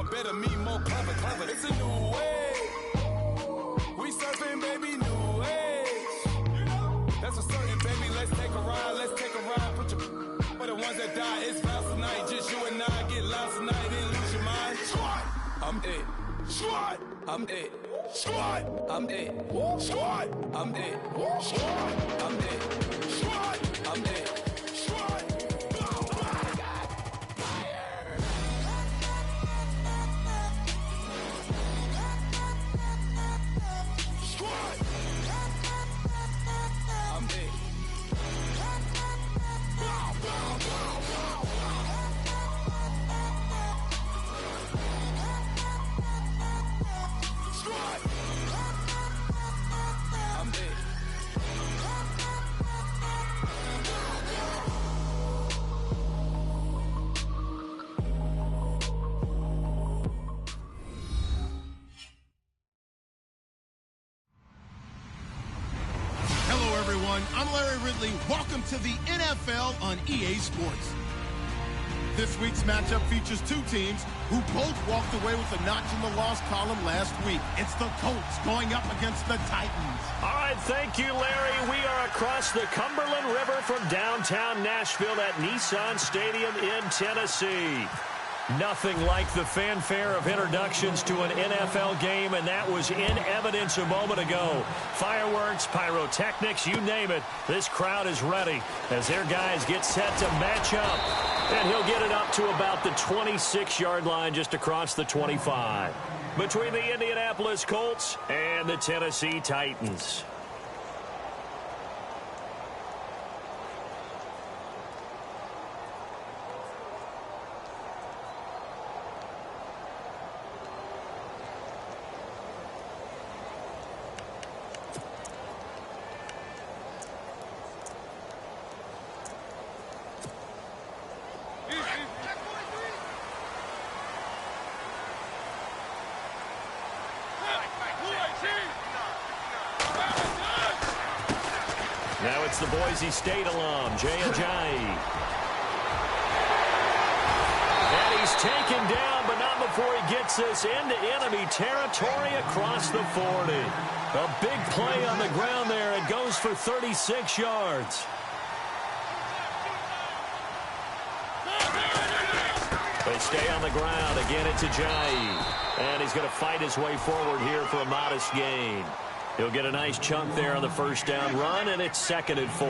clever, better me, more clever, clever. It's a new way. We surfing, baby, new age. That's a certain, baby. Let's take a ride, let's take a ride. Put your for the ones that die. It's vows tonight, just you and I. Get lost tonight, then lose your mind. Squad, I'm dead. Squad, I'm dead. Squad, I'm dead. Squad, I'm dead. Squad, I'm dead. Squad, I'm dead. I'm Larry Ridley. Welcome to the NFL on EA Sports. This week's matchup features two teams who both walked away with a notch in the loss column last week. It's the Colts going up against the Titans. All right, thank you, Larry. We are across the Cumberland River from downtown Nashville at Nissan Stadium in Tennessee. Nothing like the fanfare of introductions to an NFL game, and that was in evidence a moment ago. Fireworks, pyrotechnics, you name it. This crowd is ready as their guys get set to match up. And he'll get it up to about the 26-yard line just across the 25. Between the Indianapolis Colts and the Tennessee Titans. Now it's the Boise State alum, Jay Ajayi. And he's taken down, but not before he gets this into enemy territory across the 40. A big play on the ground there. It goes for 36 yards. They stay on the ground. Again, it's Ajayi. And he's going to fight his way forward here for a modest gain. He'll get a nice chunk there on the first down run, and it's 2nd and 4.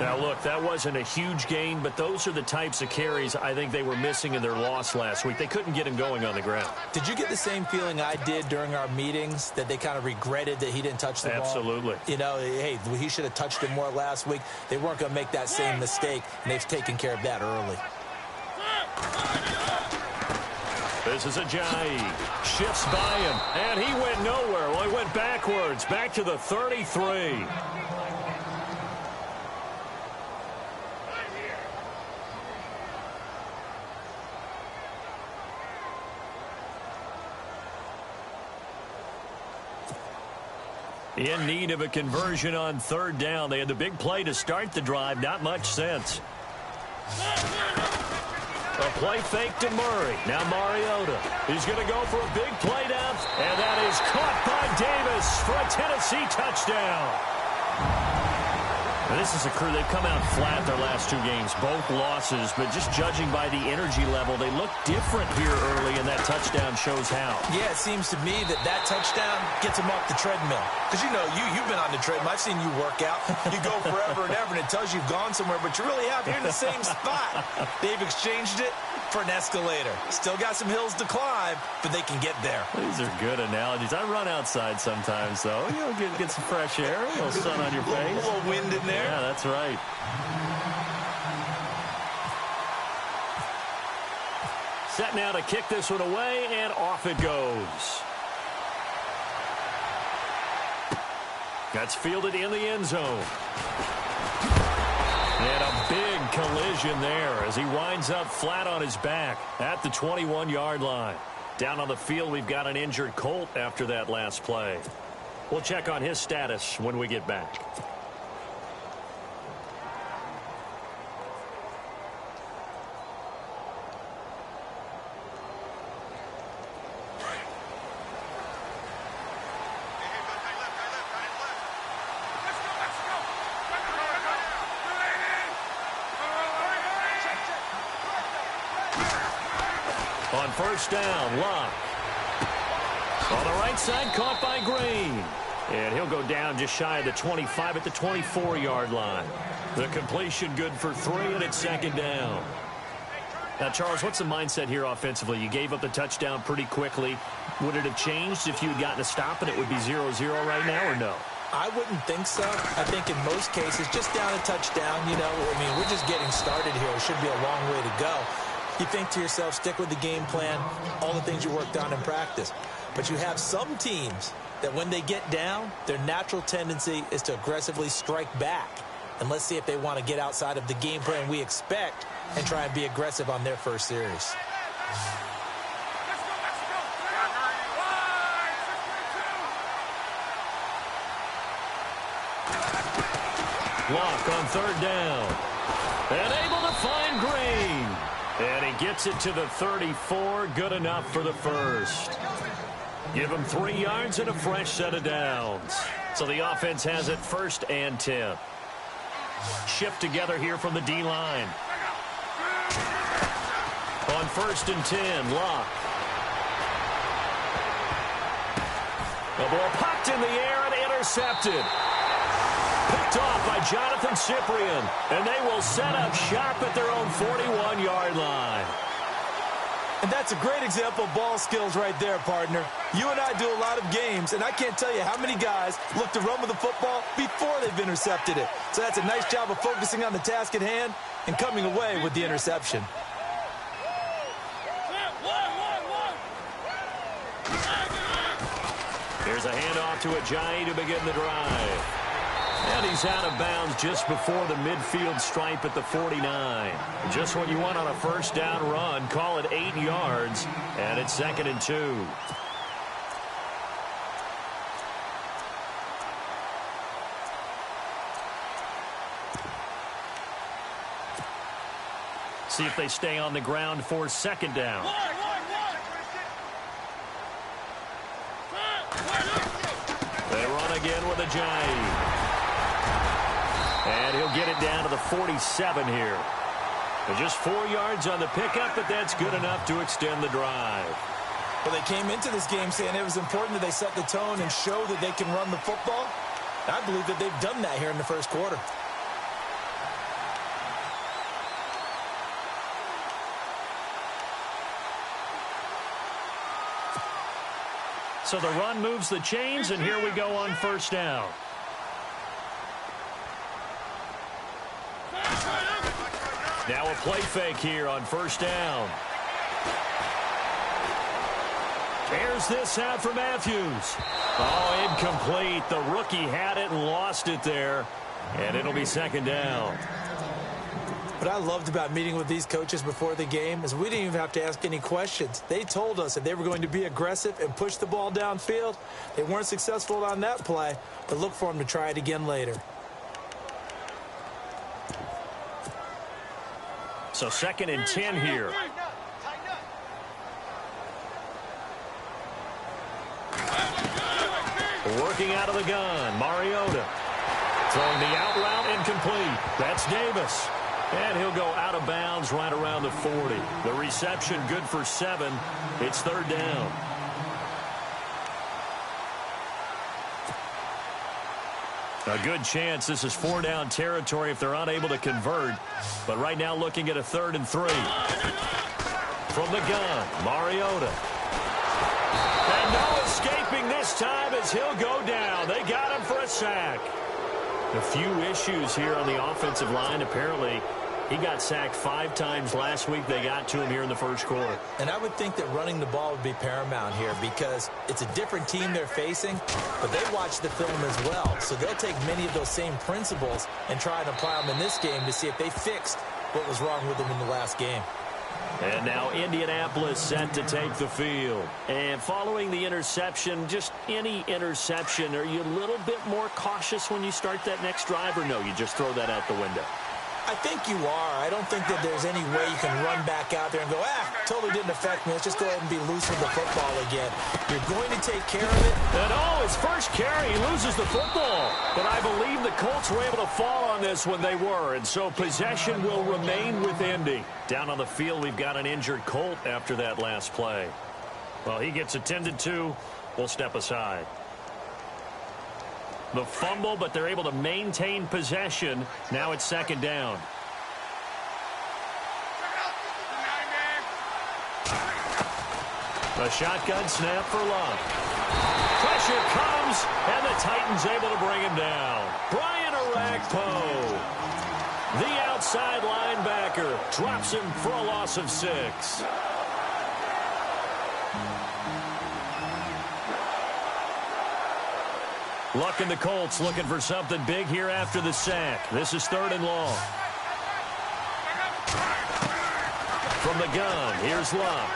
Now, look, that wasn't a huge gain, but those are the types of carries I think they were missing in their loss last week. They couldn't get him going on the ground. Did you get the same feeling I did during our meetings, that they kind of regretted that he didn't touch the ball? Absolutely. You know, hey, he should have touched it more last week. They weren't going to make that same mistake, and they've taken care of that early. This is Ajayi. Shifts by him, and he went nowhere. Well, he went backwards, back to the 33. In need of a conversion on 3rd down. They had the big play to start the drive. Not much sense. A play fake to Murray. Now Mariota. He's going to go for a big play down. And that is caught by Davis for a Tennessee touchdown. And this is a crew, they've come out flat their last 2 games, both losses, but just judging by the energy level, they look different here early, and that touchdown shows how. Yeah, it seems to me that touchdown gets them off the treadmill. Because, you know, you've been on the treadmill. I've seen you work out. You go forever and ever, and it tells you you've gone somewhere, but you really have. You're in the same spot. They've exchanged it for an escalator. Still got some hills to climb, but they can get there. These are good analogies. I run outside sometimes, though. You know, get some fresh air, a little sun on your face. A little wind in there. Yeah, that's right. Set now to kick this one away, and off it goes. That's fielded in the end zone. And a big collision there as he winds up flat on his back at the 21-yard line. Down on the field, we've got an injured Colt after that last play. We'll check on his status when we get back. On first down, Luck. On the right side, caught by Green. And he'll go down just shy of the 25 at the 24-yard line. The completion good for 3, and it's second down. Now, Charles, what's the mindset here offensively? You gave up the touchdown pretty quickly. Would it have changed if you had gotten a stop and it would be 0-0 right now, or no? I wouldn't think so. I think in most cases, just down a touchdown, we're just getting started here. It should be a long way to go. You think to yourself, stick with the game plan, all the things you worked on in practice. But you have some teams that when they get down, their natural tendency is to aggressively strike back. And let's see if they want to get outside of the game plan we expect and try and be aggressive on their first series. Luck on third down. And able to find Green. And he gets it to the 34. Good enough for the first. Give him 3 yards and a fresh set of downs. So the offense has it 1st and 10. Shift together here from the D-line. On 1st and 10, Luck. The ball popped in the air and intercepted. Picked off by Jonathan Cyprien. And they will set up shop at their own 41-yard line. And that's a great example of ball skills right there, partner. You and I do a lot of games, and I can't tell you how many guys look to run with the football before they've intercepted it. So that's a nice job of focusing on the task at hand and coming away with the interception. Here's a handoff to Ajayi to begin the drive. And he's out of bounds just before the midfield stripe at the 49. Just what you want on a first down run. Call it 8 yards, and it's 2nd and 2. See if they stay on the ground for 2nd down. They run again with Ajayi. And he'll get it down to the 47 here. Just 4 yards on the pickup, but that's good enough to extend the drive. Well, they came into this game saying it was important that they set the tone and show that they can run the football. I believe that they've done that here in the first quarter. So the run moves the chains, and here we go on first down. Now a play fake here on first down. Here's this out for Matthews. Oh, incomplete. The rookie had it and lost it there. And it'll be 2nd down. What I loved about meeting with these coaches before the game is we didn't even have to ask any questions. They told us that they were going to be aggressive and push the ball downfield. They weren't successful on that play, but look for them to try it again later. So 2nd and 10 here. Working out of the gun, Mariota. Throwing the out route incomplete. That's Davis. And he'll go out of bounds right around the 40. The reception good for 7. It's 3rd down. A good chance this is 4-down territory if they're unable to convert. But right now looking at a 3rd and 3. From the gun, Mariota. And no escaping this time as he'll go down. They got him for a sack. A few issues here on the offensive line. Apparently, he got sacked 5 times last week. They got to him here in the first quarter. And I would think that running the ball would be paramount here because it's a different team they're facing, but they watch the film as well. So they'll take many of those same principles and try and apply them in this game to see if they fixed what was wrong with them in the last game. And now Indianapolis set to take the field. And following the interception, just any interception, are you a little bit more cautious when you start that next drive, or no, you just throw that out the window? I think you are. I don't think that there's any way you can run back out there and go, totally didn't affect me. Let's just go ahead and be loose with the football again. You're going to take care of it. And his first carry, he loses the football. But I believe the Colts were able to fall on this when they were, and so possession will remain with Indy. Down on the field, we've got an injured Colt after that last play. Well, he gets attended to. We'll step aside. The fumble, but they're able to maintain possession. Now it's second down. A shotgun snap for Love. Pressure comes, and the Titans able to bring him down. Brian Orakpo, the outside linebacker, drops him for a loss of 6. Luck and the Colts looking for something big here after the sack. This is 3rd and long. From the gun, here's Luck.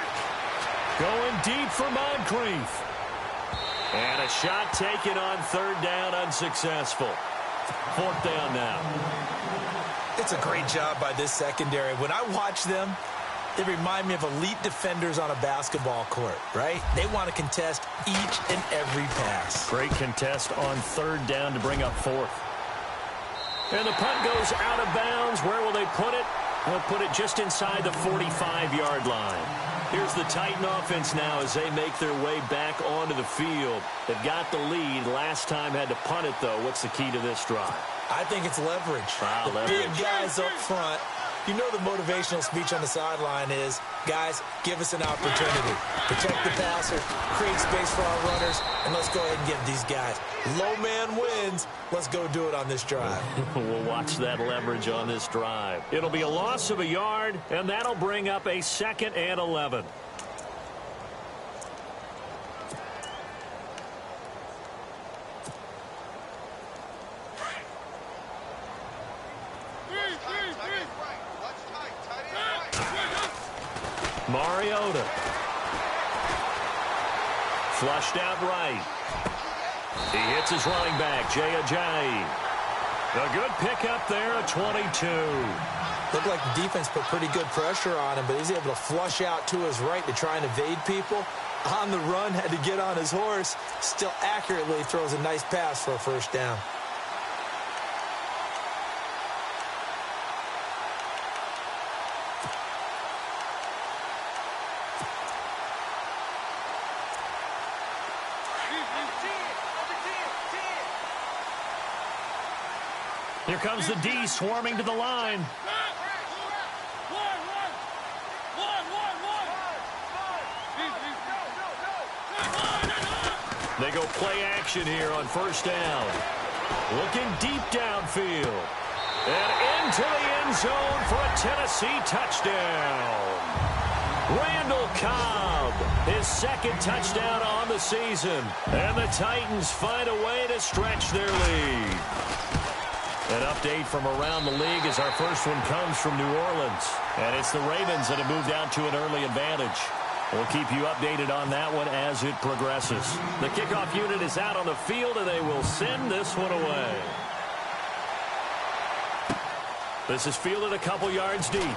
Going deep for Moncrief. And a shot taken on 3rd down, unsuccessful. 4th down now. It's a great job by this secondary. When I watch them, they remind me of elite defenders on a basketball court, right? They want to contest each and every pass. Great contest on 3rd down to bring up 4th. And the punt goes out of bounds. Where will they put it? They'll put it just inside the 45-yard line. Here's the Titan offense now as they make their way back onto the field. They've got the lead. Last time had to punt it, though. What's the key to this drive? I think it's leverage. The big guys up front. You know the motivational speech on the sideline is, guys, give us an opportunity. Protect the passer, create space for our runners, and let's go ahead and give these guys. Low man wins. Let's go do it on this drive. We'll watch that leverage on this drive. It'll be a loss of a yard, and that'll bring up a 2nd and 11. Mariota. Flushed out right. He hits his running back, Jay Ajayi. A good pickup there, a 22. Looked like the defense put pretty good pressure on him, but he's able to flush out to his right to try and evade people. On the run, had to get on his horse. Still accurately throws a nice pass for a 1st down. Here comes the D swarming to the line. They go play action here on 1st down. Looking deep downfield. And into the end zone for a Tennessee touchdown. Randall Cobb, his 2nd touchdown on the season. And the Titans find a way to stretch their lead. An update from around the league as our first one comes from New Orleans. And it's the Ravens that have moved out to an early advantage. We'll keep you updated on that one as it progresses. The kickoff unit is out on the field, and they will send this one away. This is fielded a couple yards deep. And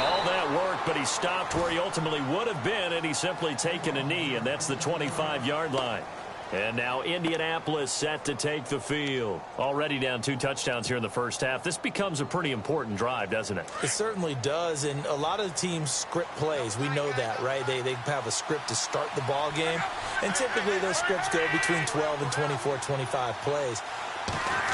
all that work, but he stopped where he ultimately would have been, and he's simply taken a knee, and that's the 25-yard line. And now Indianapolis set to take the field. Already down 2 touchdowns here in the first half. This becomes a pretty important drive, doesn't it? It certainly does, and a lot of the teams script plays. We know that, right? They have a script to start the ball game, and typically those scripts go between 12 and 24, 25 plays.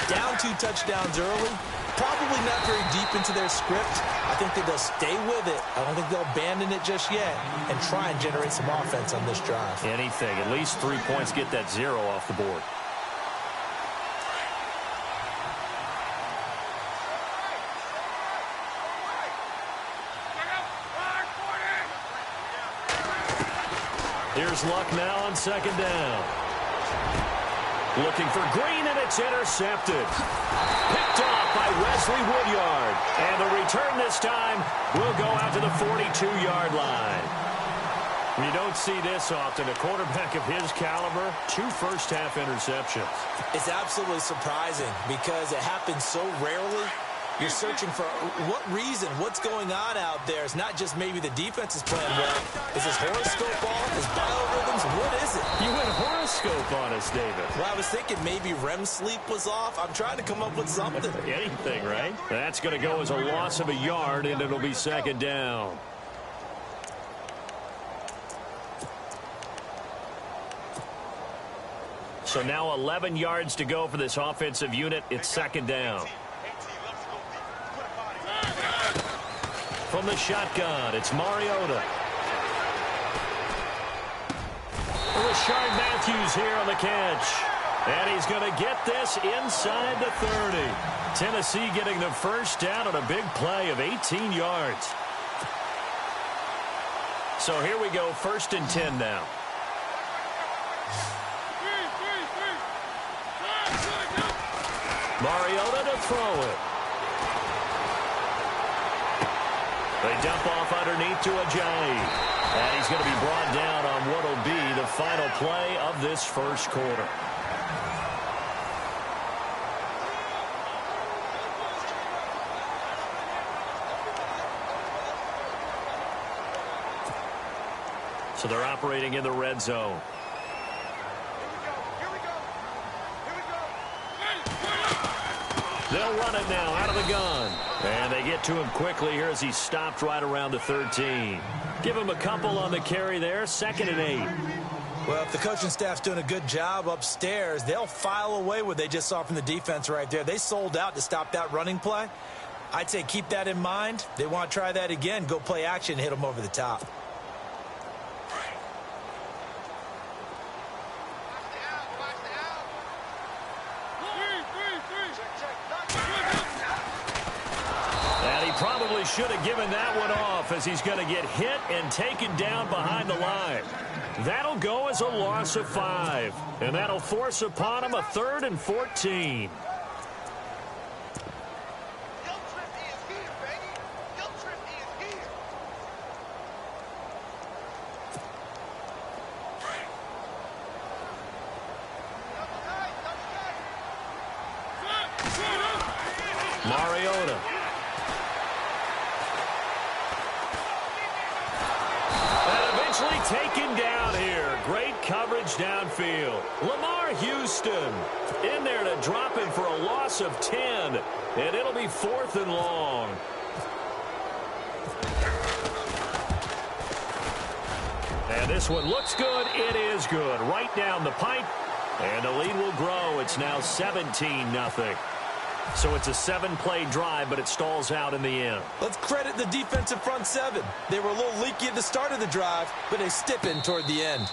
Down 2 touchdowns early, probably not very deep into their script. I think that they'll stay with it. I don't think they'll abandon it just yet and try and generate some offense on this drive. Anything. At least 3 points, get that 0 off the board. Here's Luck now on 2nd down. Looking for Green, and it's intercepted. Picked off by Wesley Woodyard. And the return this time will go out to the 42-yard line. You don't see this often. A quarterback of his caliber, 2 first-half interceptions. It's absolutely surprising because it happens so rarely. You're searching for what reason, what's going on out there. It's not just maybe the defense is playing well. Is his horoscope off? His biorhythms? What is it? You went horoscope on us, David. Well, I was thinking maybe REM sleep was off. I'm trying to come up with something. Anything, right? That's going to go as a loss of a yard, and it'll be second down. So now 11 yards to go for this offensive unit. It's second down. From the shotgun, it's Mariota. Rashard Matthews here on the catch. And he's going to get this inside the 30. Tennessee getting the first down on a big play of 18 yards. So here we go, 1st and 10 now. Mariota to throw it. They dump off underneath to Ajayi. And he's going to be brought down on what will be the final play of this first quarter. So they're operating in the red zone. They'll run it now out of the gun. And they get to him quickly here as he stopped right around the 13. Give him a couple on the carry there. 2nd and 8. Well, if the coaching staff's doing a good job upstairs, they'll file away what they just saw from the defense right there. They sold out to stop that running play. I'd say keep that in mind. They want to try that again. Go play action, hit them over the top. Probably should have given that one off as he's going to get hit and taken down behind the line. That'll go as a loss of 5. And that'll force upon him a 3rd and 14. Mariota. Taken down here. Great coverage downfield. Lamar Houston in there to drop him for a loss of 10. And it'll be 4th and long. And this one looks good. It is good. Right down the pipe. And the lead will grow. It's now 17-0. So it's a 7-play drive, but it stalls out in the end. Let's credit the defensive front 7. They were a little leaky at the start of the drive, but they stiffened toward the end.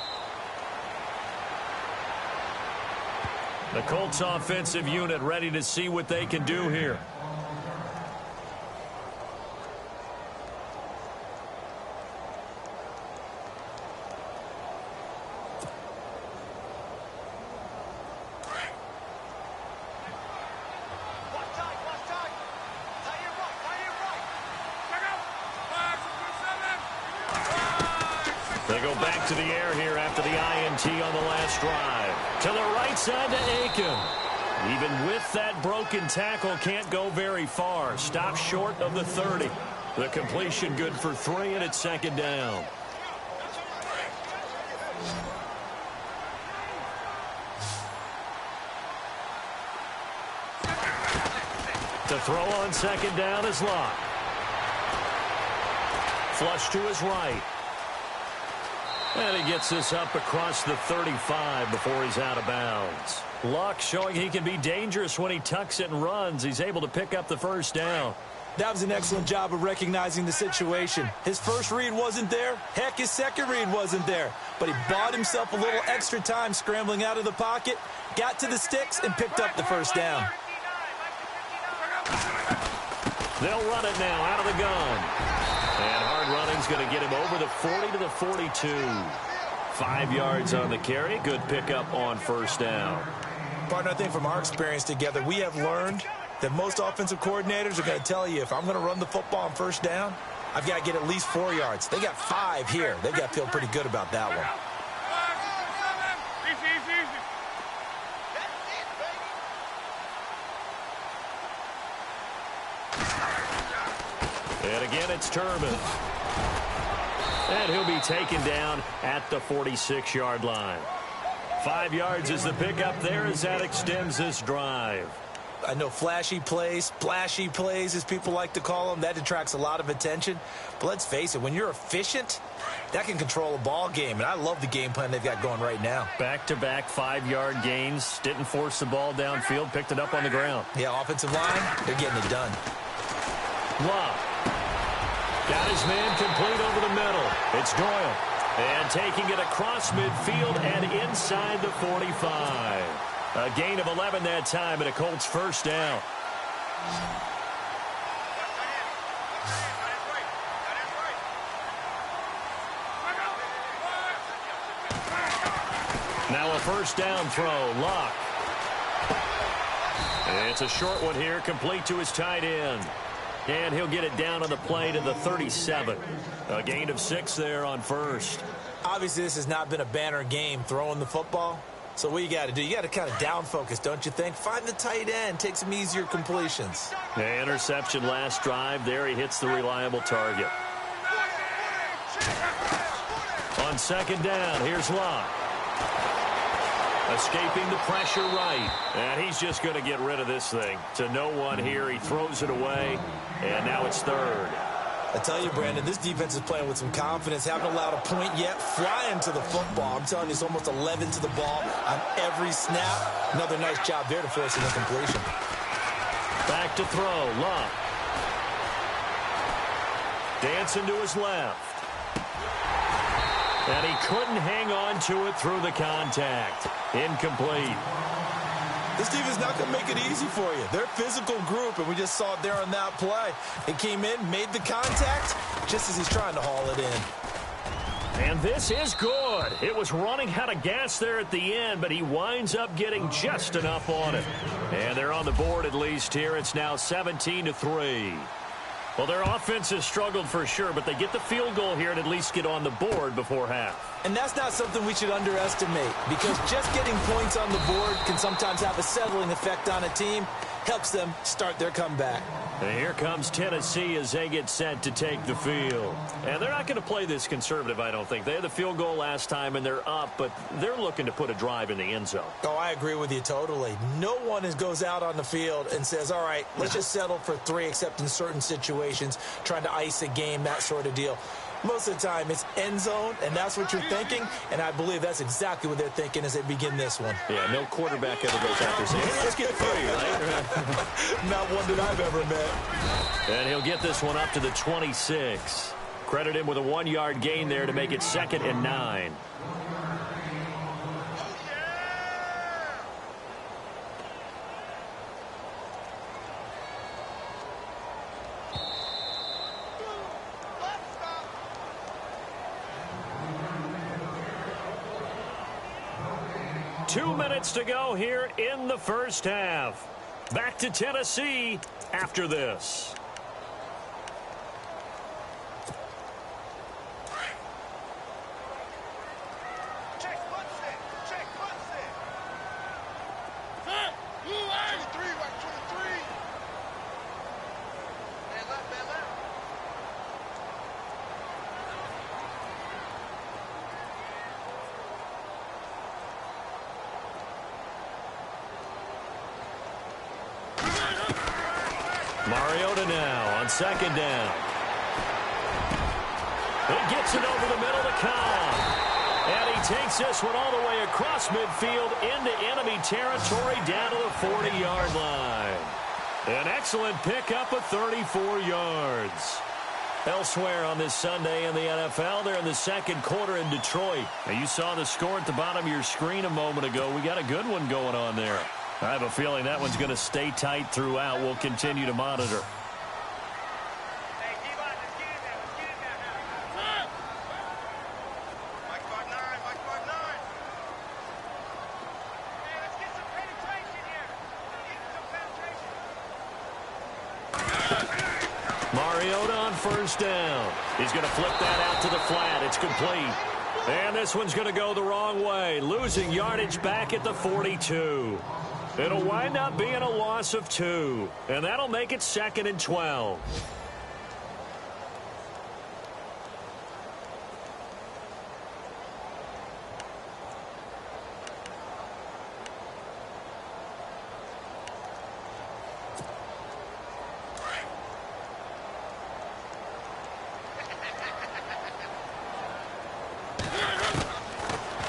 The Colts offensive unit ready to see what they can do here. They go back to the air here after the INT on the last drive. To the right side to Aiken. Even with that broken tackle, can't go very far. Stops short of the 30. The completion good for 3, and it's 2nd down. To throw on 2nd down is Locke. Flush to his right. And he gets this up across the 35 before he's out of bounds. Luck showing he can be dangerous when he tucks it and runs. He's able to pick up the first down. That was an excellent job of recognizing the situation. His first read wasn't there. Heck, his second read wasn't there. But he bought himself a little extra time scrambling out of the pocket, got to the sticks, and picked up the first down. They'll run it now out of the gun. And hard running's going to get him over the 40 to the 42. 5 yards on the carry. Good pickup on first down. Partner, I think from our experience together, we have learned that most offensive coordinators are going to tell you, if I'm going to run the football on first down, I've got to get at least 4 yards. They got 5 here. They've got to feel pretty good about that one. And again, it's Turbin. And he'll be taken down at the 46-yard line. 5 yards is the pickup there as that extends this drive. I know flashy plays, splashy plays, as people like to call them, that attracts a lot of attention. But let's face it, when you're efficient, that can control a ball game. And I love the game plan they've got going right now. Back-to-back 5-yard gains. Didn't force the ball downfield. Picked it up on the ground. Yeah, offensive line, they're getting it done. Love. Got his man complete over the middle. It's Doyle. And taking it across midfield and inside the 45. A gain of 11 that time and a Colts first down. Now a first down throw. Locke. And it's a short one here, complete to his tight end. And he'll get it down on the play to the 37. A gain of 6 there on first. Obviously, this has not been a banner game throwing the football. So what you got to do, you got to kind of down focus, don't you think? Find the tight end, take some easier completions. The interception last drive. There he hits the reliable target. On second down, here's Locke. Escaping the pressure right. And he's just going to get rid of this thing. To no one here. He throws it away. And now it's third. I tell you, Brandon, this defense is playing with some confidence. Haven't allowed a point yet. Flying to the football. I'm telling you, it's almost 11 to the ball on every snap. Another nice job there to force an incompletion. Back to throw. Locke. Dancing to his left. And he couldn't hang on to it through the contact. Incomplete. This defense is not going to make it easy for you. They're a physical group, and we just saw it there on that play. It came in, made the contact, just as he's trying to haul it in. And this is good. It was running out of gas there at the end, but he winds up getting just enough on it. And they're on the board at least here. It's now 17-3. Well, their offense has struggled for sure, but they get the field goal here and at least get on the board before half. And that's not something we should underestimate, because just getting points on the board can sometimes have a settling effect on a team. Helps them start their comeback. And here comes Tennessee as they get set to take the field. And they're not going to play this conservative, I don't think. They had the field goal last time, and they're up, but they're looking to put a drive in the end zone. Oh, I agree with you totally. No one goes out on the field and says, all right, let's just settle for 3, except in certain situations, trying to ice a game, that sort of deal. Most of the time, it's end zone, and that's what you're thinking, and I believe that's exactly what they're thinking as they begin this one. Yeah, no quarterback ever goes out there saying, hey, let's get 3, right? Not one that I've ever met. And he'll get this one up to the 26. Credit him with a 1-yard gain there to make it 2nd and 9. Two minutes to go here in the first half. Back to Tennessee after this. Mariota now on second down. It gets it over the middle to Cobb. And he takes this one all the way across midfield into enemy territory down to the 40-yard line. An excellent pickup of 34 yards. Elsewhere on this Sunday in the NFL, they're in the second quarter in Detroit. Now, you saw the score at the bottom of your screen a moment ago. We got a good one going on there. I have a feeling that one's going to stay tight throughout. We'll continue to monitor. Mariota on first down. He's going to flip that out to the flat. It's complete. And this one's going to go the wrong way, losing yardage back at the 42. It'll wind up being a loss of 2, and that'll make it 2nd and 12.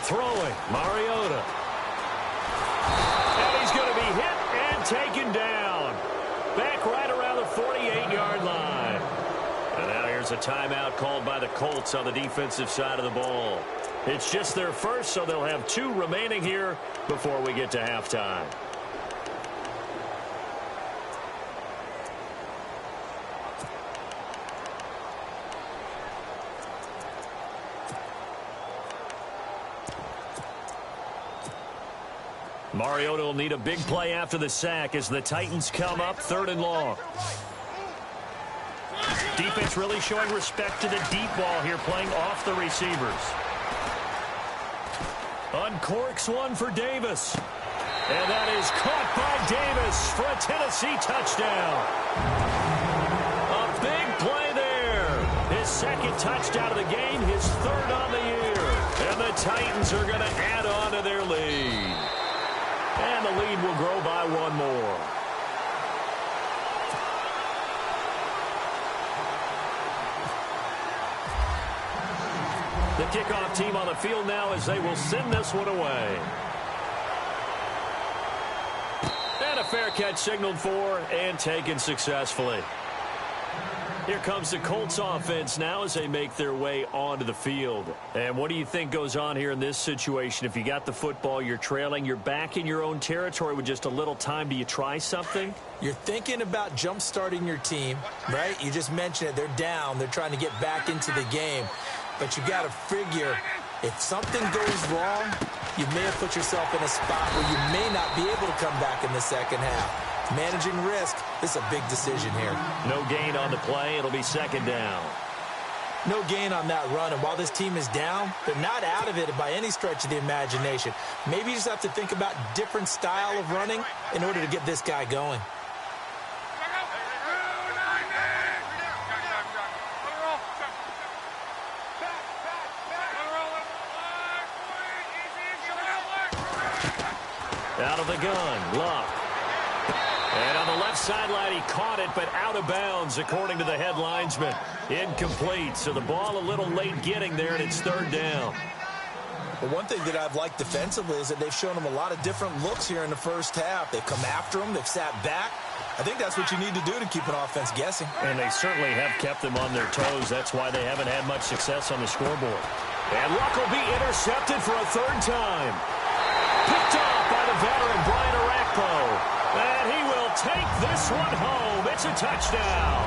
Throwing, Mariota. And he's going to be hit and taken down. Back right around the 48-yard line. And now here's a timeout called by the Colts on the defensive side of the ball. It's just their first, so they'll have 2 remaining here before we get to halftime. Mariota will need a big play after the sack as the Titans come up 3rd and long. Defense really showing respect to the deep ball here, playing off the receivers. Uncorks one for Davis. And that is caught by Davis for a Tennessee touchdown. A big play there. His 2nd touchdown of the game, his 3rd on the year. And the Titans are going to add on to their lead. And the lead will grow by 1 more. The kickoff team on the field now as they will send this one away. And a fair catch signaled for and taken successfully. Here comes the Colts offense now as they make their way onto the field. And what do you think goes on here in this situation? If you got the football, you're trailing, you're back in your own territory with just a little time. Do you try something? You're thinking about jump-starting your team, right? You just mentioned it. They're down. They're trying to get back into the game. But you got to figure if something goes wrong, you may have put yourself in a spot where you may not be able to come back in the second half. Managing risk, this is a big decision here. No gain on the play. It'll be 2nd down. No gain on that run, and while this team is down, they're not out of it by any stretch of the imagination. Maybe you just have to think about different style of running in order to get this guy going. Out of the gun, Luck. And on the left sideline, he caught it, but out of bounds, according to the head linesman. Incomplete, so the ball a little late getting there, and it's 3rd down. Well, one thing that I've liked defensively is that they've shown him a lot of different looks here in the first half. They've come after him. They've sat back. I think that's what you need to do to keep an offense guessing. And they certainly have kept them on their toes. That's why they haven't had much success on the scoreboard. And Luck will be intercepted for a 3rd time. Picked off by the veteran Brian Arakpo. And he will take this one home. It's a touchdown.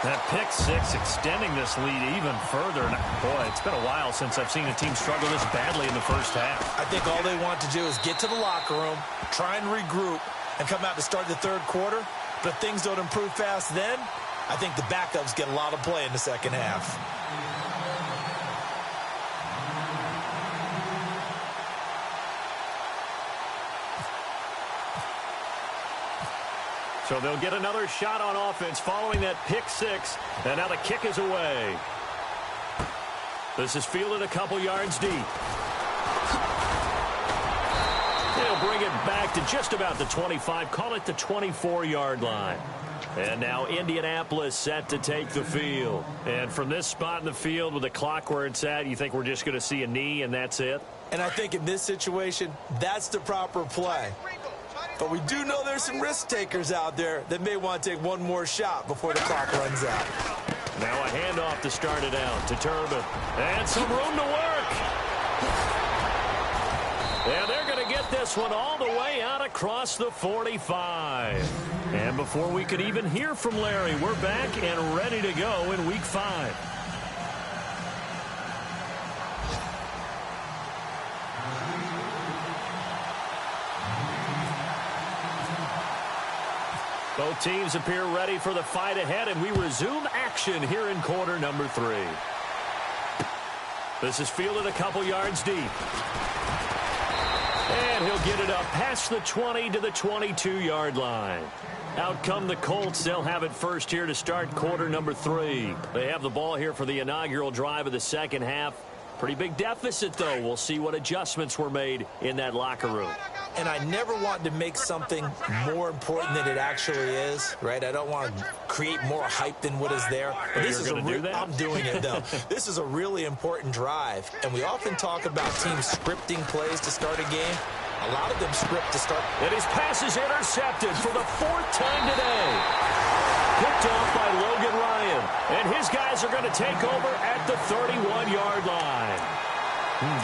That pick 6 extending this lead even further. And boy, it's been a while since I've seen a team struggle this badly in the first half. I think all they want to do is get to the locker room, try and regroup, and come out to start the 3rd quarter. But if things don't improve fast then, I think the backups get a lot of play in the second half. So they'll get another shot on offense following that pick 6. And now the kick is away. This is fielded a couple yards deep. They'll bring it back to just about the 25. Call it the 24-yard line. And now Indianapolis set to take the field. And from this spot in the field with the clock where it's at, you think we're just going to see a knee and that's it? And I think in this situation, that's the proper play. But we do know there's some risk takers out there that may want to take one more shot before the clock runs out. Now a handoff to start it out to Turbin. And some room to work. And they're going to get this one all the way out across the 45. And before we could even hear from Larry, we're back and ready to go in Week 5. Both teams appear ready for the fight ahead, and we resume action here in quarter number 3. This is fielded a couple yards deep. And he'll get it up past the 20 to the 22-yard line. Out come the Colts. They'll have it first here to start quarter number 3. They have the ball here for the inaugural drive of the second half. Pretty big deficit, though. We'll see what adjustments were made in that locker room. And I never want to make something more important than it actually is, right? I don't want to create more hype than what is there. But this is I'm doing it, though. This is a really important drive. And we often talk about teams scripting plays to start a game. A lot of them script to start. And his pass is intercepted for the 4th time today. Picked off by Logan Ryan. And his guys are going to take over at the 31-yard line.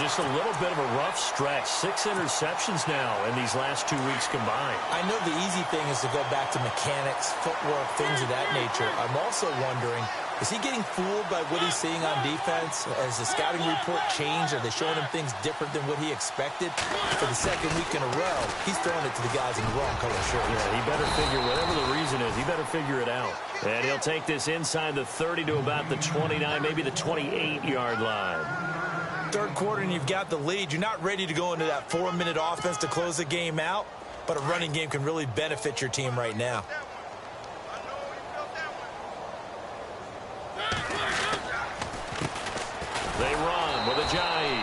Just a little bit of a rough stretch. 6 interceptions now in these last 2 weeks combined. I know the easy thing is to go back to mechanics, footwork, things of that nature. I'm also wondering, is he getting fooled by what he's seeing on defense? Has the scouting report changed? Are they showing him things different than what he expected? For the 2nd week in a row, he's throwing it to the guys in the wrong color shirt. Yeah, he better figure, whatever the reason is, he better figure it out. And he'll take this inside the 30 to about the 29, maybe the 28-yard line. 3rd quarter and you've got the lead. You're not ready to go into that 4-minute offense to close the game out, but a running game can really benefit your team right now. They run with Ajayi,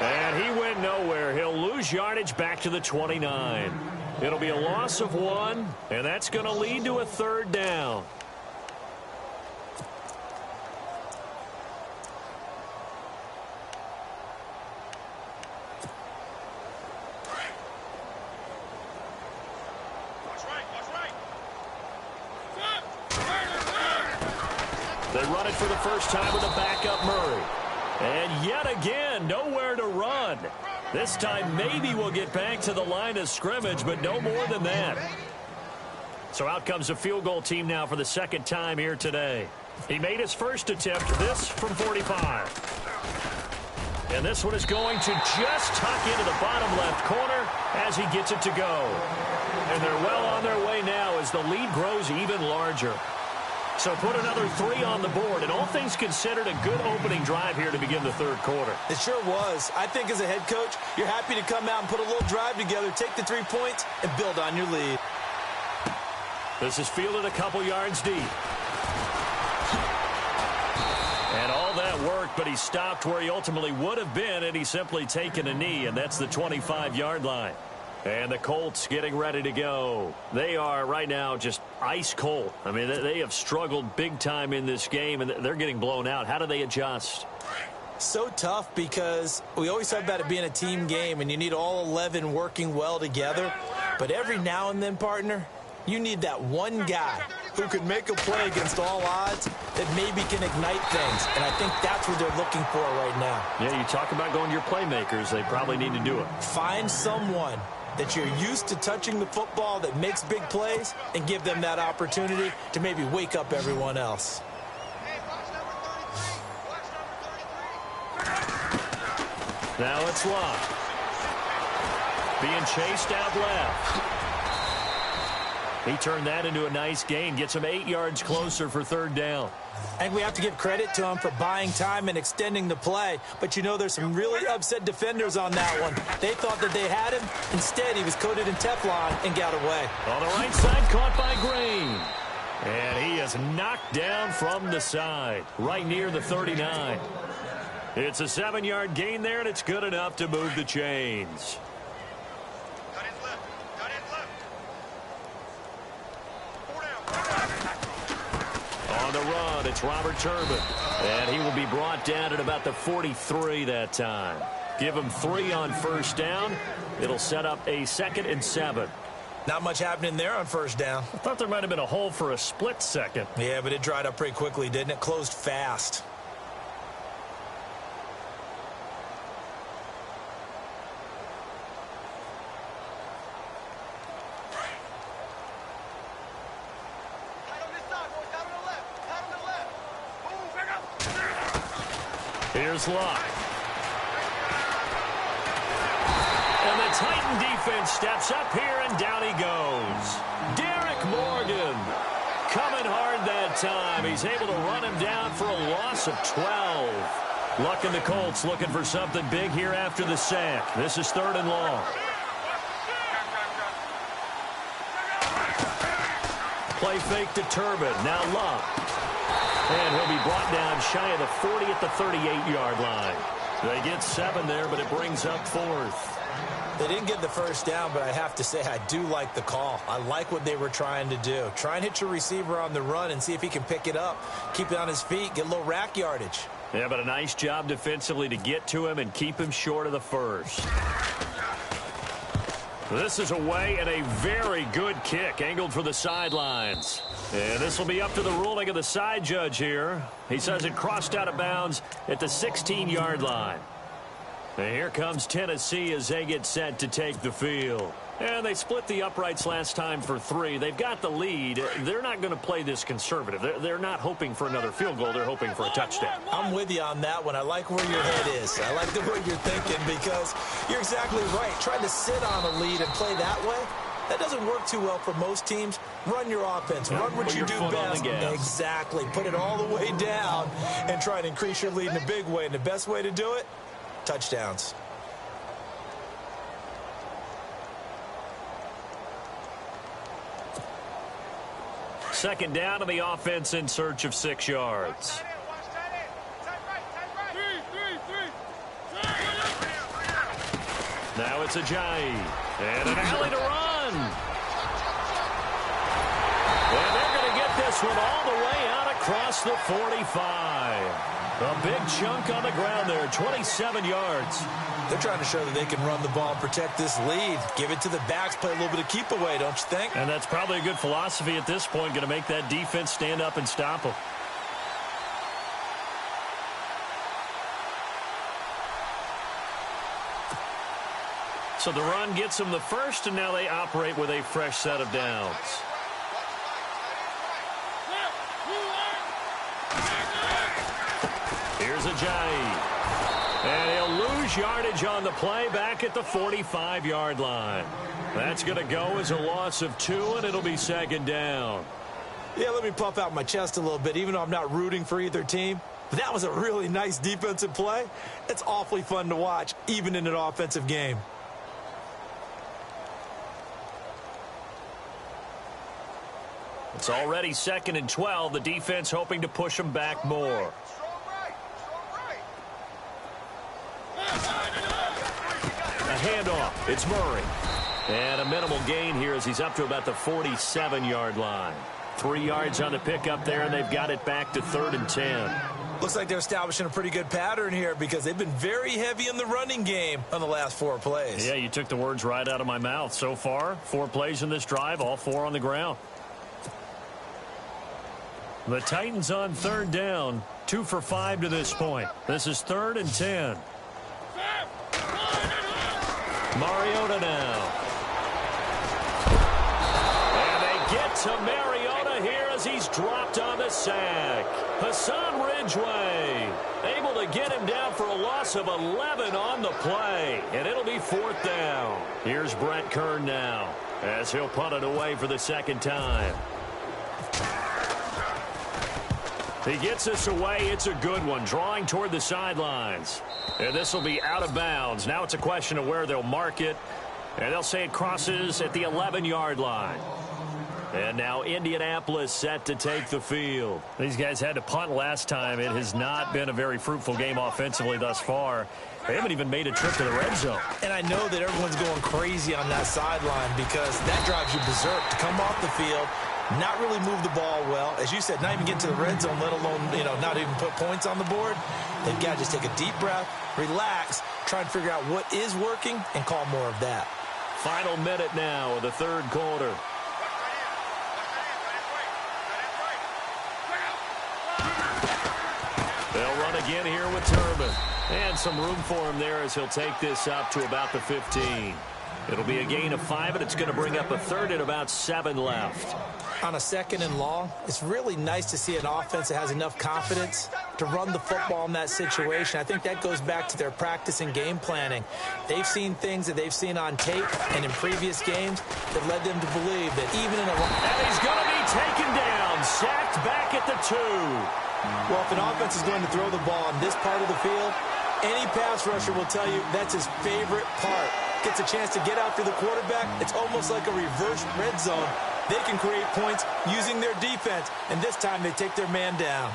and he went nowhere. He'll lose yardage back to the 29. It'll be a loss of 1, and that's going to lead to a 3rd down. They run it for the first time with a backup Murray. And yet again, nowhere to run. This time maybe we'll get back to the line of scrimmage, but no more than that. So out comes a field goal team now for the 2nd time here today. He made his first attempt, this from 45. And this one is going to just tuck into the bottom left corner as he gets it to go. And they're well on their way now as the lead grows even larger. So put another 3 on the board, and all things considered, a good opening drive here to begin the 3rd quarter. It sure was. I think as a head coach, you're happy to come out and put a little drive together, take the 3 points, and build on your lead. This is fielded a couple yards deep. And all that worked, but he stopped where he ultimately would have been had he simply taken a knee, and that's the 25-yard line. And the Colts getting ready to go. They are right now just ice cold. I mean, they have struggled big time in this game, and they're getting blown out. How do they adjust? So tough because we always talk about it being a team game, and you need all 11 working well together. But every now and then, partner, you need that one guy who can make a play against all odds that maybe can ignite things. And I think that's what they're looking for right now. Yeah, you talk about going to your playmakers. They probably need to do it. Find someone that you're used to touching the football that makes big plays and give them that opportunity to maybe wake up everyone else. Now it's locked. Being chased out left. He turned that into a nice gain. Gets him 8 yards closer for 3rd down. And we have to give credit to him for buying time and extending the play. But you know there's some really upset defenders on that one. They thought that they had him. Instead, he was coated in Teflon and got away. On the right side, caught by Green. And he is knocked down from the side, right near the 39. It's a 7-yard gain there, and it's good enough to move the chains. On the run, it's Robert Turbin. And he will be brought down at about the 43 that time. Give him 3 on 1st down. It'll set up a 2nd and 7. Not much happening there on 1st down. I thought there might have been a hole for a split second. Yeah, but it dried up pretty quickly, didn't it? Closed fast. Here's Locke. And the Titan defense steps up here, and down he goes. Derek Morgan coming hard that time. He's able to run him down for a loss of 12. Luck and the Colts looking for something big here after the sack. This is 3rd and long. Play fake to Turbin. Now Locke. And he'll be brought down shy of the 40 at the 38-yard line. They get 7 there, but it brings up 4th. They didn't get the first down, but I have to say I do like the call. I like what they were trying to do. Try and hit your receiver on the run and see if he can pick it up, keep it on his feet, get a little rack yardage. Yeah, but a nice job defensively to get to him and keep him short of the first. This is away and a very good kick angled for the sidelines. And this will be up to the ruling of the side judge here. He says it crossed out of bounds at the 16-yard line. And here comes Tennessee as they get set to take the field. And they split the uprights last time for 3. They've got the lead. They're not going to play this conservative. They're not hoping for another field goal. They're hoping for a touchdown. I'm with you on that one. I like where your head is. I like the way you're thinking because you're exactly right. Trying to sit on a lead and play that way, that doesn't work too well for most teams. Run your offense. Run what you do best. Exactly. Put it all the way down and try and increase your lead in a big way. And the best way to do it, touchdowns. Second down to the offense in search of 6 yards. Now it's Ajayi. And an alley to run. And they're going to get this one all the way out across the 45. A big chunk on the ground there, 27 yards. They're trying to show that they can run the ball and protect this lead. Give it to the backs, play a little bit of keep away, don't you think? And that's probably a good philosophy at this point, going to make that defense stand up and stop them. So the run gets them the first, and now they operate with a fresh set of downs. Here's Ajayi. And he'll lose yardage on the play back at the 45-yard line. That's going to go as a loss of 2, and it'll be second down. Yeah, let me puff out my chest a little bit, even though I'm not rooting for either team. But that was a really nice defensive play. It's awfully fun to watch, even in an offensive game. It's already 2nd and 12. The defense hoping to push them back more. A handoff. It's Murray. And a minimal gain here as he's up to about the 47-yard line. 3 yards on the pickup there, and they've got it back to 3rd and 10. Looks like they're establishing a pretty good pattern here because they've been very heavy in the running game on the last 4 plays. Yeah, you took the words right out of my mouth. So far, 4 plays in this drive, all 4 on the ground. The Titans on 3rd down, 2 for 5 to this point. This is 3rd and 10. Mariota now. And they get to Mariota here as he's dropped on the sack. Hassan Ridgeway able to get him down for a loss of 11 on the play. And it'll be 4th down. Here's Brett Kern now as he'll punt it away for the 2nd time. He gets this away. It's a good one, drawing toward the sidelines. And this will be out of bounds. Now it's a question of where they'll mark it. And they'll say it crosses at the 11-yard line. And now Indianapolis set to take the field. These guys had to punt last time. It has not been a very fruitful game offensively thus far. They haven't even made a trip to the red zone. And I know that everyone's going crazy on that sideline because that drives you berserk to come off the field, not really move the ball well. As you said, not even get to the red zone, let alone, not even put points on the board. They've got to just take a deep breath, relax, try and figure out what is working, and call more of that. Final minute now of the 3rd quarter. They'll run again here with Turbin. And some room for him there as he'll take this up to about the 15. It'll be a gain of 5, and it's going to bring up a 3rd and about 7 left. On a 2nd and long, it's really nice to see an offense that has enough confidence to run the football in that situation. I think that goes back to their practice and game planning. They've seen things that they've seen on tape and in previous games that led them to believe that even in a... And he's going to be taken down, sacked back at the 2. Well, if an offense is going to throw the ball in this part of the field, any pass rusher will tell you that's his favorite part. Gets a chance to get after the quarterback. It's almost like a reverse red zone. They can create points using their defense, and this time they take their man down.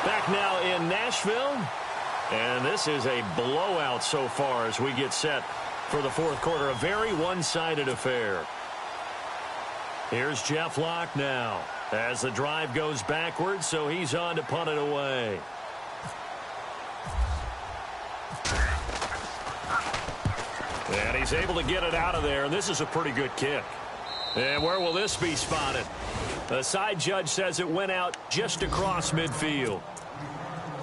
Back now in Nashville. And this is a blowout so far as we get set for the fourth quarter. A very one-sided affair. Here's Jeff Locke now as the drive goes backwards, so he's on to punt it away. And he's able to get it out of there, and this is a pretty good kick. And where will this be spotted? The side judge says it went out just across midfield.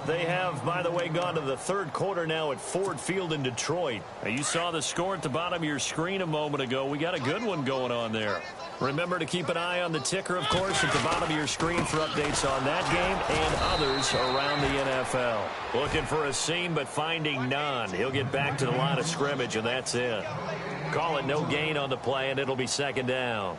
They have, by the way, gone to the third quarter now at Ford Field in Detroit. Now, you saw the score at the bottom of your screen a moment ago. We got a good one going on there. Remember to keep an eye on the ticker, of course, at the bottom of your screen for updates on that game and others around the NFL. Looking for a seam, but finding none. He'll get back to the line of scrimmage, and that's it. Call it no gain on the play, and it'll be second down.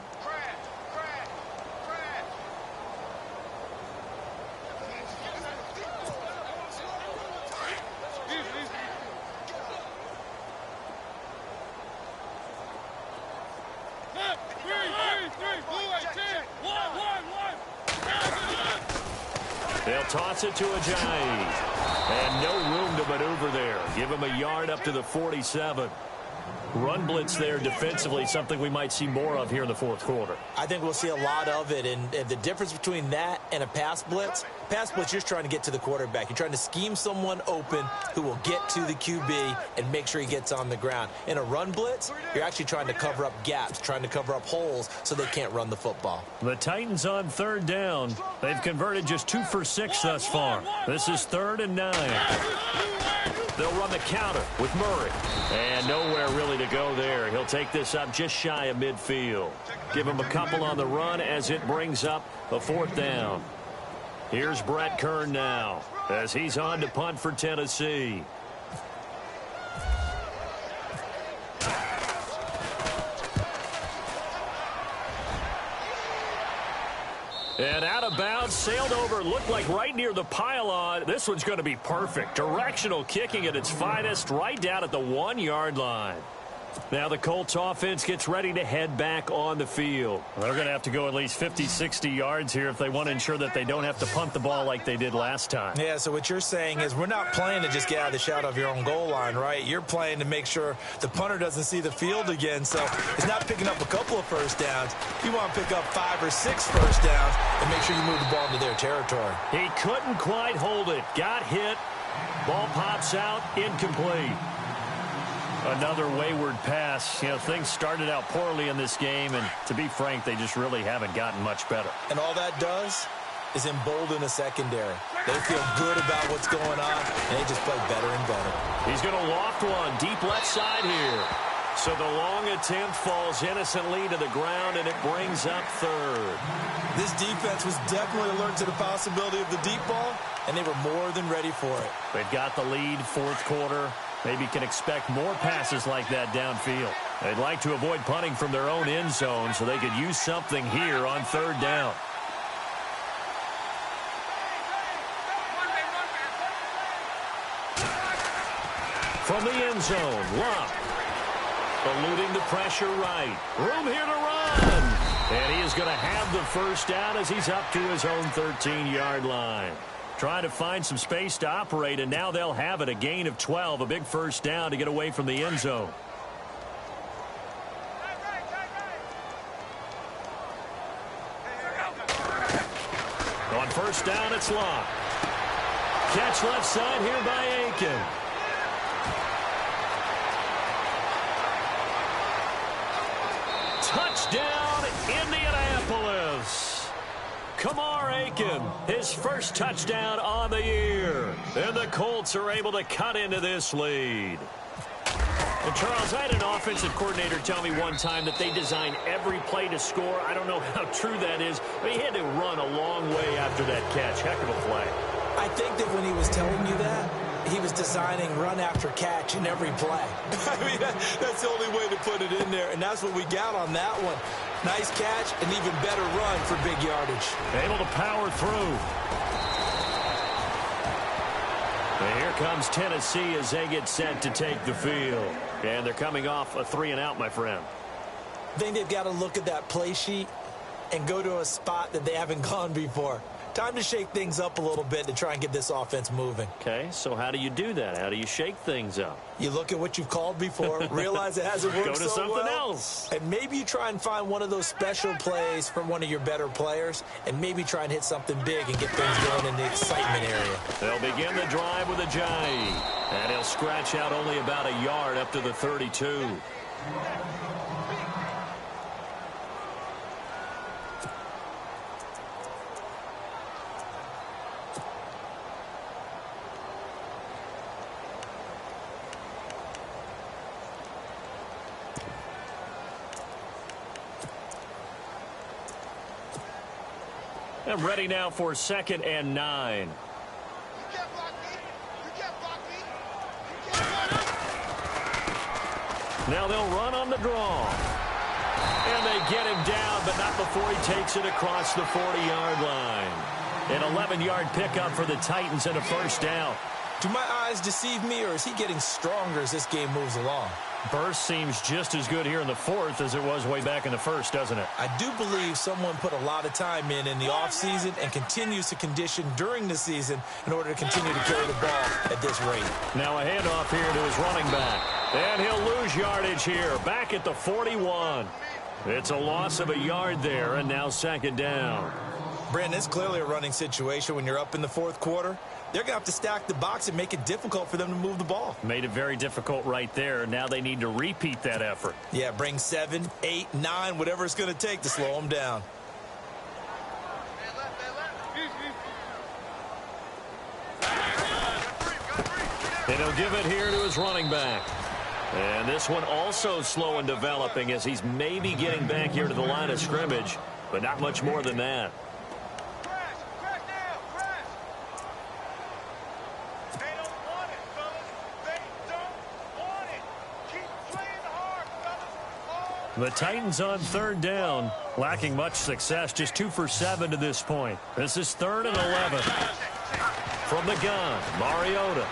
They'll toss it to Ajayi. And no room to maneuver there. Give him a yard up to the 47. Run blitz there defensively, something we might see more of here in the fourth quarter. I think we'll see a lot of it, and the difference between that and a pass blitz, you're just trying to get to the quarterback. You're trying to scheme someone open who will get to the QB and make sure he gets on the ground. In a run blitz, you're actually trying to cover up gaps, trying to cover up holes so they can't run the football. The Titans on third down. They've converted just 2 for 6 thus far. This is 3rd and 9. They'll run the counter with Murray. And nowhere really to go there. He'll take this up just shy of midfield. Give him a couple on the run as it brings up a 4th down. Here's Brett Kern now as he's on to punt for Tennessee. And out of bounds, sailed over, looked like right near the pylon. This one's going to be perfect. Directional kicking at its finest, right down at the 1-yard line. Now the Colts offense gets ready to head back on the field. They're going to have to go at least 50, 60 yards here if they want to ensure that they don't have to punt the ball like they did last time. Yeah, so what you're saying is we're not playing to just get out of the shadow of your own goal line, right? You're playing to make sure the punter doesn't see the field again. So it's not picking up a couple of first downs. You want to pick up 5 or 6 first downs and make sure you move the ball into their territory. He couldn't quite hold it. Got hit. Ball pops out. Incomplete. Another wayward pass. You know, things started out poorly in this game, and to be frank, they just really haven't gotten much better. And all that does is embolden a secondary. They feel good about what's going on, and they just play better and better. He's going to loft one deep left side here. So the long attempt falls innocently to the ground, and it brings up 3rd. This defense was definitely alert to the possibility of the deep ball, and they were more than ready for it. They've got the lead, 4th quarter. Maybe can expect more passes like that downfield. They'd like to avoid punting from their own end zone so they could use something here on 3rd down. From the end zone, Locke. Eluding the pressure right. Room here to run. And he is going to have the first down as he's up to his own 13-yard line. Trying to find some space to operate, and now they'll have it. A gain of 12, a big first down to get away from the end zone. On first down, it's Locke. Catch left side here by Aiken. Touchdown, Indianapolis. Kamar Aiken, his first touchdown on the year. And the Colts are able to cut into this lead. And Charles, I had an offensive coordinator tell me one time that they design every play to score. I don't know how true that is, but he had to run a long way after that catch. Heck of a play. I think that when he was telling you that, he was designing run after catch in every play. I mean, that's the only way to put it in there, and that's what we got on that one. Nice catch, and even better run for big yardage. Able to power through. And here comes Tennessee as they get set to take the field. And they're coming off a 3-and-out, my friend. I think they've got to look at that play sheet and go to a spot that they haven't gone before. Time to shake things up a little bit to try and get this offense moving. Okay, so how do you do that? How do you shake things up? You look at what you've called before, realize it hasn't worked Go to so something well, else. and maybe you try and find one of those special plays from one of your better players, and maybe try and hit something big and get things going in the excitement area. They'll begin the drive with a Jai, and he'll scratch out only about a yard up to the 32. And ready now for 2nd and 9. Now they'll run on the draw. And they get him down, but not before he takes it across the 40-yard line. An 11-yard pickup for the Titans and a first down. Do my eyes deceive me, or is he getting stronger as this game moves along? Burst seems just as good here in the 4th as it was way back in the 1st, doesn't it? I do believe someone put a lot of time in the offseason and continues to condition during the season in order to continue to carry the ball at this rate. Now a handoff here to his running back. And he'll lose yardage here, back at the 41. It's a loss of a yard there, and now 2nd down. Brandon, it's clearly a running situation when you're up in the 4th quarter. They're going to have to stack the box and make it difficult for them to move the ball. Made it very difficult right there. Now they need to repeat that effort. Yeah, bring 7, 8, 9, whatever it's going to take to slow them down. And he'll give it here to his running back. And this one also slow in developing as he's maybe getting back here to the line of scrimmage, but not much more than that. The Titans on 3rd down, lacking much success, just 2 for 7 to this point. This is 3rd and 11. From the gun, Mariota.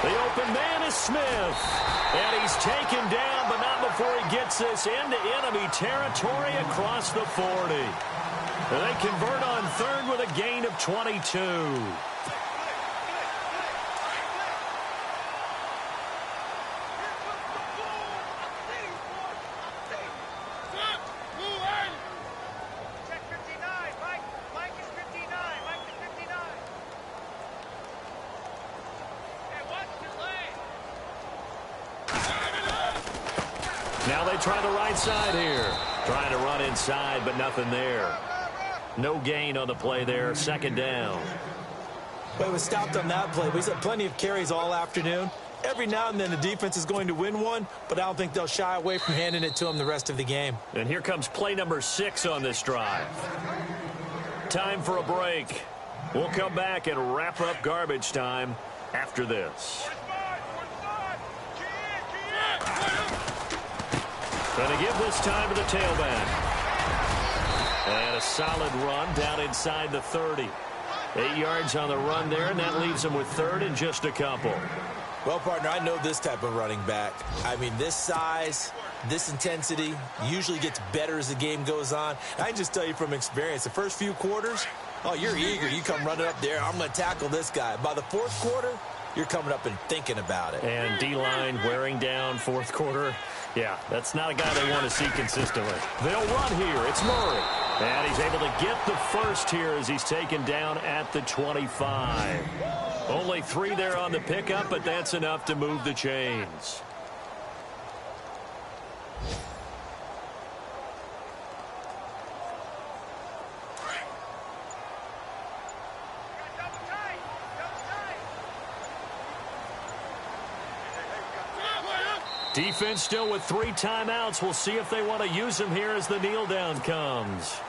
The open man is Smith. And he's taken down, but not before he gets this into enemy territory across the 40. And they convert on 3rd with a gain of 22. Now they try the right side here. Trying to run inside, but nothing there. No gain on the play there. 2nd down. Well, it was stopped on that play. We've had plenty of carries all afternoon. Every now and then the defense is going to win one, but I don't think they'll shy away from handing it to them the rest of the game. And here comes play number 6 on this drive. Time for a break. We'll come back and wrap up garbage time after this. Going to give this time to the tailback. And a solid run down inside the 30. 8 yards on the run there, and that leaves them with 3rd and just a couple. Well, partner, I know this type of running back. I mean, this size, this intensity usually gets better as the game goes on. I can just tell you from experience, the first few quarters, oh, you're eager. You come running up there, I'm going to tackle this guy. By the 4th quarter, you're coming up and thinking about it. And D-line wearing down 4th quarter. Yeah, that's not a guy they want to see consistently. They'll run here. It's Murray. And he's able to get the first here as he's taken down at the 25. Only 3 there on the pickup, but that's enough to move the chains. Defense still with 3 timeouts. We'll see if they want to use them here as the kneel down comes.